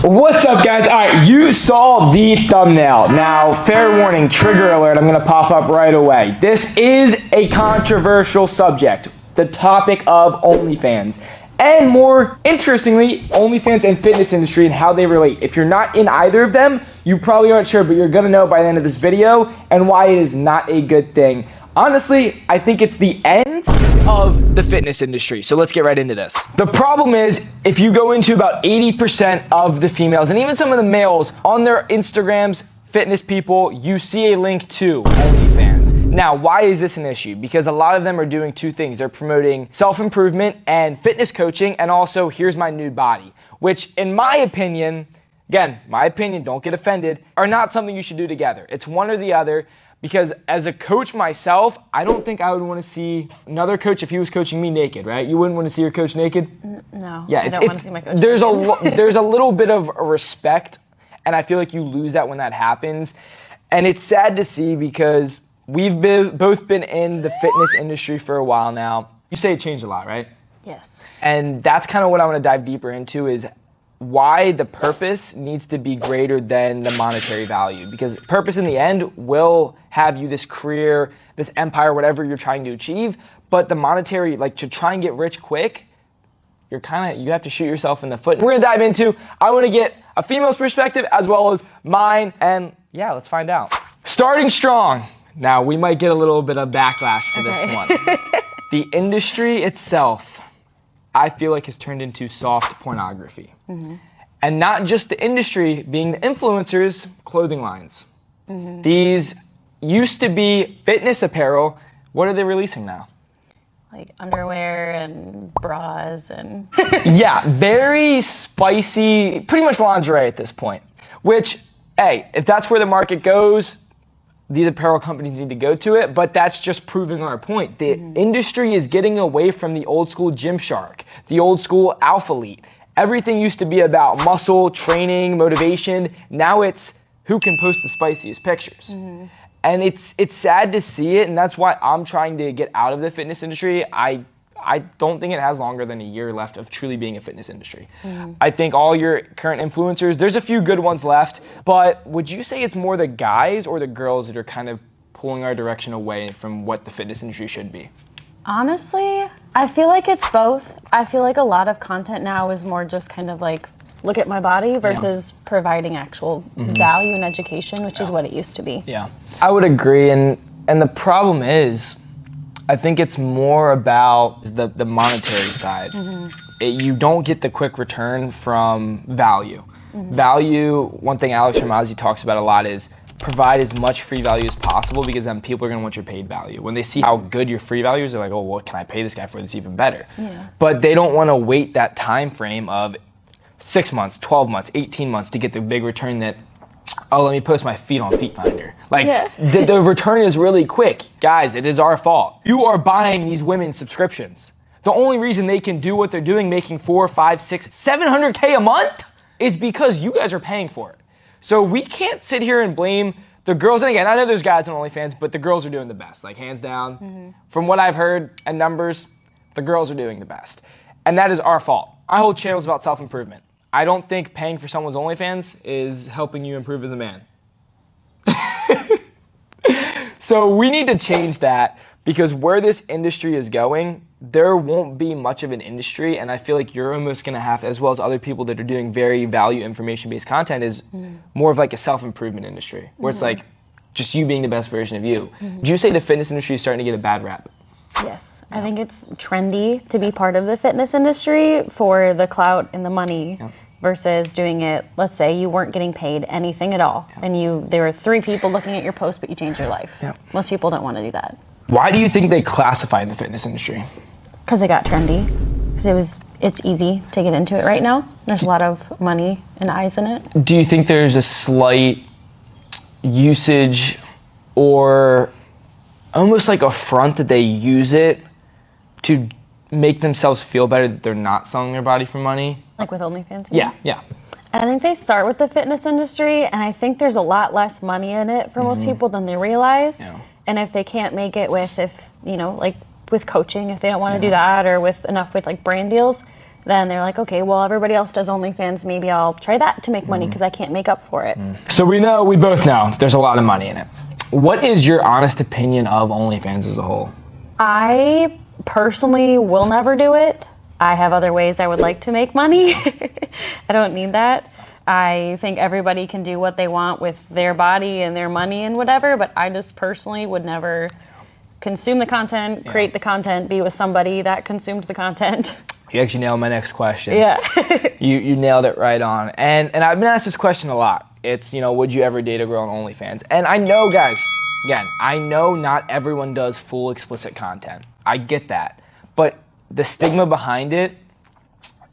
What's up, guys? All right, you saw the thumbnail. Now, fair warning, trigger alert, I'm gonna pop up right away. This is a controversial subject, the topic of OnlyFans. And more interestingly, OnlyFans and fitness industry and how they relate. If you're not in either of them, you probably aren't sure, but you're gonna know by the end of this video and why it is not a good thing. Honestly, I think it's the end of the fitness industry. So let's get right into this. The problem is, if you go into about 80% of the females and even some of the males on their Instagrams, fitness people, you see a link to OnlyFans. Now, why is this an issue? Because a lot of them are doing two things. They're promoting self-improvement and fitness coaching, and also here's my nude body, which in my opinion, again, my opinion, don't get offended, are not something you should do together. It's one or the other. Because as a coach myself, I don't think I would want to see another coach if he was coaching me naked, right? You wouldn't want to see your coach naked? No, yeah, I don't want to see my coach there's naked. There's a little bit of respect, and I feel like you lose that when that happens. And it's sad to see because we've both been in the fitness industry for a while now. You say it changed a lot, right? Yes. And that's kind of what I want to dive deeper into is why the purpose needs to be greater than the monetary value, because purpose in the end will have you this career, this empire, whatever you're trying to achieve, but the monetary, like to try and get rich quick, you have to shoot yourself in the foot. We're gonna dive into, I wanna get a female's perspective as well as mine, and yeah, let's find out. Starting strong. Now, we might get a little bit of backlash for this one. The industry itself, I feel like has turned into soft pornography. Mm-hmm. And not just the industry, being the influencers, clothing lines. Mm-hmm. These used to be fitness apparel. What are they releasing now? Like underwear and bras and... Yeah, very spicy, pretty much lingerie at this point. Which, hey, if that's where the market goes, these apparel companies need to go to it, but that's just proving our point. The industry is getting away from the old school Gymshark, the old school Alphalete. Everything used to be about muscle, training, motivation. Now it's who can post the spiciest pictures. And it's sad to see it, and that's why I'm trying to get out of the fitness industry. I don't think it has longer than a year left of truly being a fitness industry. I think all your current influencers, there's a few good ones left, but would you say it's more the guys or the girls that are kind of pulling our direction away from what the fitness industry should be? Honestly, I feel like it's both. I feel like a lot of content now is more just kind of like, look at my body versus providing actual value and education, which is what it used to be. Yeah, I would agree, and the problem is, I think it's more about the monetary side. You don't get the quick return from value. Value, one thing Alex Ramosi talks about a lot is provide as much free value as possible, because then people are gonna want your paid value. When they see how good your free value is, they're like, oh, what can I pay this guy for that's even better? But they don't wanna wait that time frame of 6 months, 12 months, 18 months to get the big return that, oh, let me post my feet on Feet Finder. Like, the return is really quick. Guys, it is our fault. You are buying these women's subscriptions. The only reason they can do what they're doing, making 4, 5, 6, 700K a month, is because you guys are paying for it. So we can't sit here and blame the girls. And again, I know there's guys on OnlyFans, but the girls are doing the best, like hands down. From what I've heard and numbers, the girls are doing the best. And that is our fault. My whole channel is about self-improvement. I don't think paying for someone's OnlyFans is helping you improve as a man. So we need to change that, because where this industry is going, there won't be much of an industry, and I feel like you're almost gonna have, as well as other people that are doing very value information-based content, is more of like a self-improvement industry, where it's like just you being the best version of you. Do you say the fitness industry is starting to get a bad rap? Yes, I think it's trendy to be part of the fitness industry for the clout and the money versus doing it, let's say you weren't getting paid anything at all and there were 3 people looking at your post but you changed your life. Most people don't want to do that. Why do you think they classify the fitness industry? Because it got trendy. Because it's easy to get into it right now. There's a lot of money and eyes in it. Do you think there's a slight usage or almost like a front that they use it to make themselves feel better that they're not selling their body for money? Like with OnlyFans? Yeah. I think they start with the fitness industry, and I think there's a lot less money in it for most people than they realize. And if they can't make it with, like with coaching, if they don't want to do that, or with like brand deals, then they're like, okay, well, everybody else does OnlyFans. Maybe I'll try that to make money because I can't make up for it. So we both know there's a lot of money in it. What is your honest opinion of OnlyFans as a whole? I personally will never do it. I have other ways I would like to make money. I don't need that. I think everybody can do what they want with their body and their money and whatever, but I just personally would never consume the content, create the content, be with somebody that consumed the content. You actually nailed my next question. Yeah. you nailed it right on. And I've been asked this question a lot. It's, would you ever date a girl on OnlyFans? And I know, guys, again, I know not everyone does full explicit content. I get that. But the stigma behind it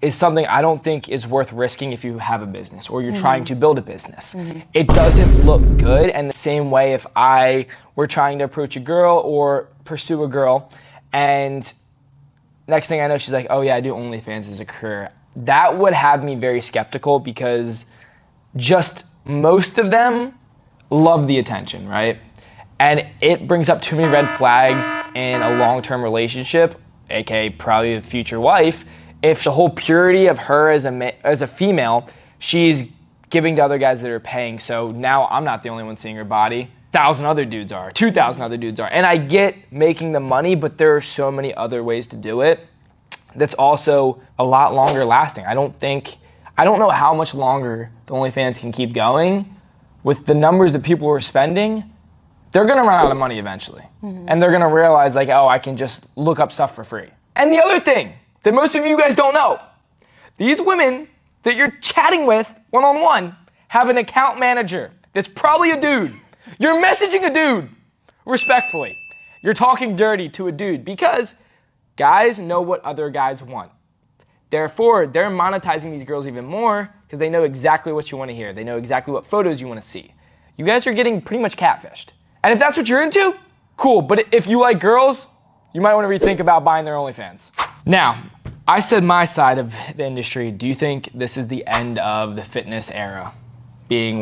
is something I don't think is worth risking if you have a business or you're trying to build a business. It doesn't look good. And the same way if I were trying to approach a girl or pursue a girl and next thing I know, she's like, oh yeah, I do OnlyFans as a career. That would have me very skeptical because just most of them love the attention, right? And it brings up too many red flags in a long-term relationship, aka probably a future wife, if the whole purity of her as a female, she's giving to other guys that are paying. So now I'm not the only one seeing her body. 1,000 other dudes are, 2,000 other dudes are. And I get making the money, but there are so many other ways to do it that's also a lot longer lasting. I don't know how much longer the OnlyFans can keep going. With the numbers that people are spending, they're gonna run out of money eventually. And they're gonna realize like, oh, I can just look up stuff for free. And the other thing that most of you guys don't know, these women that you're chatting with one-on-one have an account manager that's probably a dude. You're messaging a dude, respectfully. You're talking dirty to a dude because guys know what other guys want. Therefore, they're monetizing these girls even more because they know exactly what you want to hear. They know exactly what photos you want to see. You guys are getting pretty much catfished. And if that's what you're into, cool. But if you like girls, you might want to rethink about buying their OnlyFans. Now, I said my side of the industry. Do you think this is the end of the fitness era being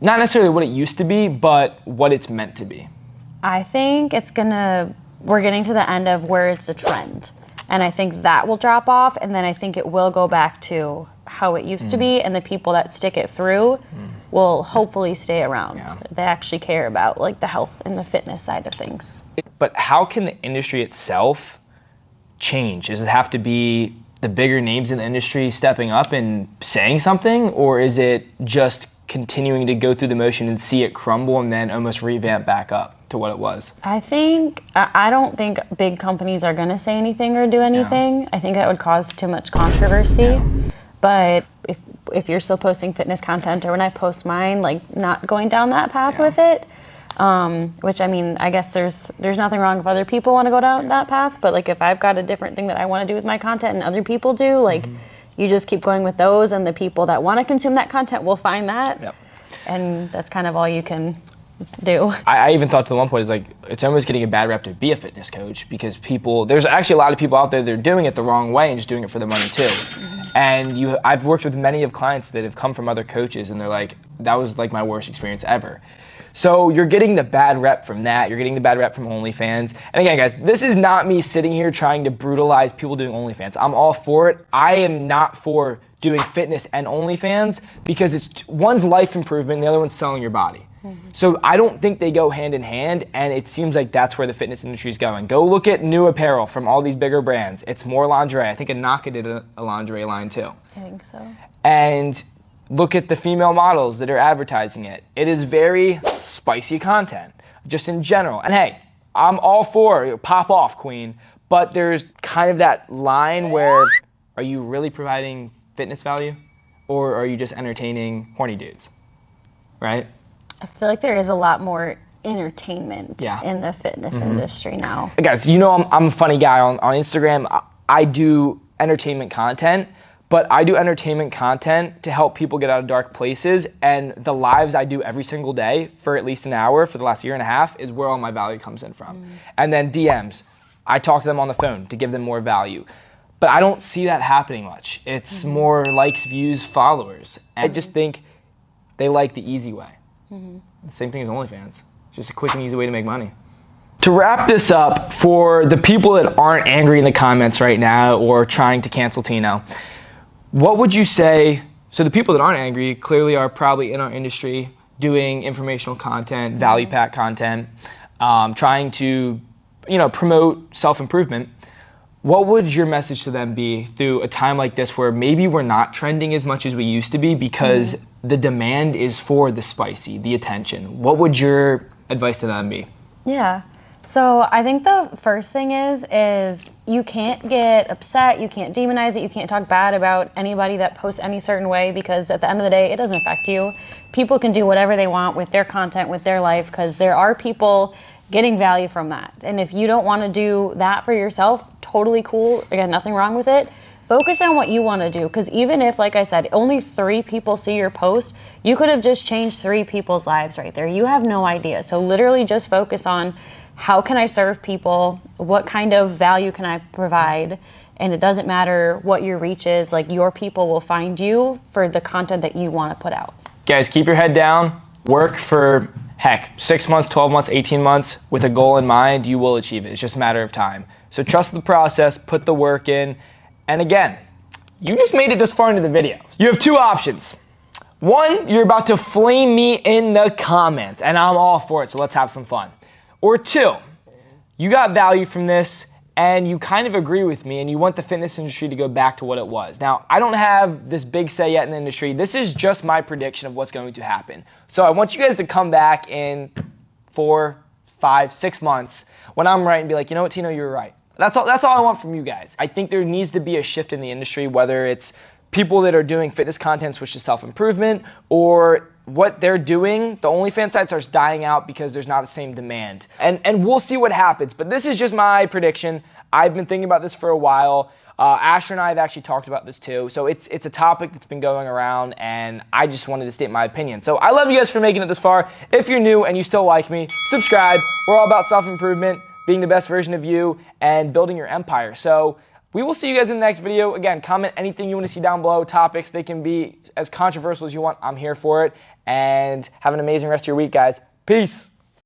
not necessarily what it used to be, but what it's meant to be? I think we're getting to the end of where it's a trend. And I think that will drop off, and then I think it will go back to how it used to be, and the people that stick it through will hopefully stay around. Yeah. They actually care about like the health and the fitness side of things. But how can the industry itself change? Does it have to be the bigger names in the industry stepping up and saying something, or is it just continuing to go through the motion and see it crumble and then almost revamp back up to what it was? I don't think big companies are going to say anything or do anything. I think that would cause too much controversy. But if you're still posting fitness content, or when I post mine, like not going down that path with it, which I mean, I guess there's nothing wrong if other people want to go down that path, but like if I've got a different thing that I want to do with my content and other people do, like you just keep going with those, and the people that want to consume that content will find that. And that's kind of all you can do. I even thought to the one point, it's almost getting a bad rep to be a fitness coach because there's actually a lot of people out there that are doing it the wrong way and just doing it for the money too. And I've worked with many of clients that have come from other coaches and they're like, that was like my worst experience ever. So you're getting the bad rep from that. You're getting the bad rep from OnlyFans. And again, guys, this is not me sitting here trying to brutalize people doing OnlyFans. I'm all for it. I am not for doing fitness and OnlyFans because it's one's life improvement and the other one's selling your body. So I don't think they go hand in hand, and it seems like that's where the fitness industry is going. Go look at new apparel from all these bigger brands. It's more lingerie. I think Anaka did a lingerie line too. I think so. And look at the female models that are advertising it. It is very spicy content, just in general. And hey, I'm all for pop off, queen, but there's kind of that line where are you really providing fitness value, or are you just entertaining horny dudes, right? I feel like there is a lot more entertainment in the fitness industry now. Guys, I'm a funny guy on Instagram. I do entertainment content, but I do entertainment content to help people get out of dark places, and the lives I do every single day for at least an hour for the last year and a half is where all my value comes in from. And then DMs, I talk to them on the phone to give them more value. But I don't see that happening much. It's more likes, views, followers. I just think they like the easy way. The same thing as OnlyFans. Just a quick and easy way to make money. To wrap this up, for the people that aren't angry in the comments right now or trying to cancel Tino, what would you say? So the people that aren't angry clearly are probably in our industry doing informational content, value pack content, trying to, promote self-improvement. What would your message to them be through a time like this where maybe we're not trending as much as we used to be because the demand is for the spicy, the attention? What would your advice to them be? Yeah. So I think the first thing is you can't get upset, you can't demonize it, you can't talk bad about anybody that posts any certain way, because at the end of the day, it doesn't affect you. People can do whatever they want with their content, with their life, because there are people getting value from that. And if you don't want to do that for yourself, totally cool. Again, nothing wrong with it. Focus on what you want to do, because even if, like I said, only 3 people see your post, you could have just changed 3 people's lives right there. You have no idea. So literally just focus on, how can I serve people? What kind of value can I provide? And it doesn't matter what your reach is, like your people will find you for the content that you want to put out. Guys, keep your head down, work for, heck, 6 months, 12 months, 18 months with a goal in mind. You will achieve it. It's just a matter of time. So trust the process, put the work in. And again, you just made it this far into the video. You have 2 options. 1, you're about to flame me in the comments, and I'm all for it, so let's have some fun. Or 2, you got value from this and you kind of agree with me and you want the fitness industry to go back to what it was. Now, I don't have this big say yet in the industry. This is just my prediction of what's going to happen. So I want you guys to come back in 4, 5, 6 months when I'm right and be like, you know what, Tino, you were right. That's all I want from you guys. I think there needs to be a shift in the industry, whether it's people that are doing fitness content switch to self-improvement, or what they're doing, the OnlyFans site starts dying out because there's not the same demand. And we'll see what happens, but this is just my prediction. I've been thinking about this for a while. Asher and I have actually talked about this too. So it's a topic that's been going around, and I just wanted to state my opinion. So I love you guys for making it this far. If you're new and you still like me, subscribe. We're all about self-improvement, being the best version of you, and building your empire. So we will see you guys in the next video. Again, comment anything you want to see down below, topics. They can be as controversial as you want. I'm here for it. And have an amazing rest of your week, guys. Peace.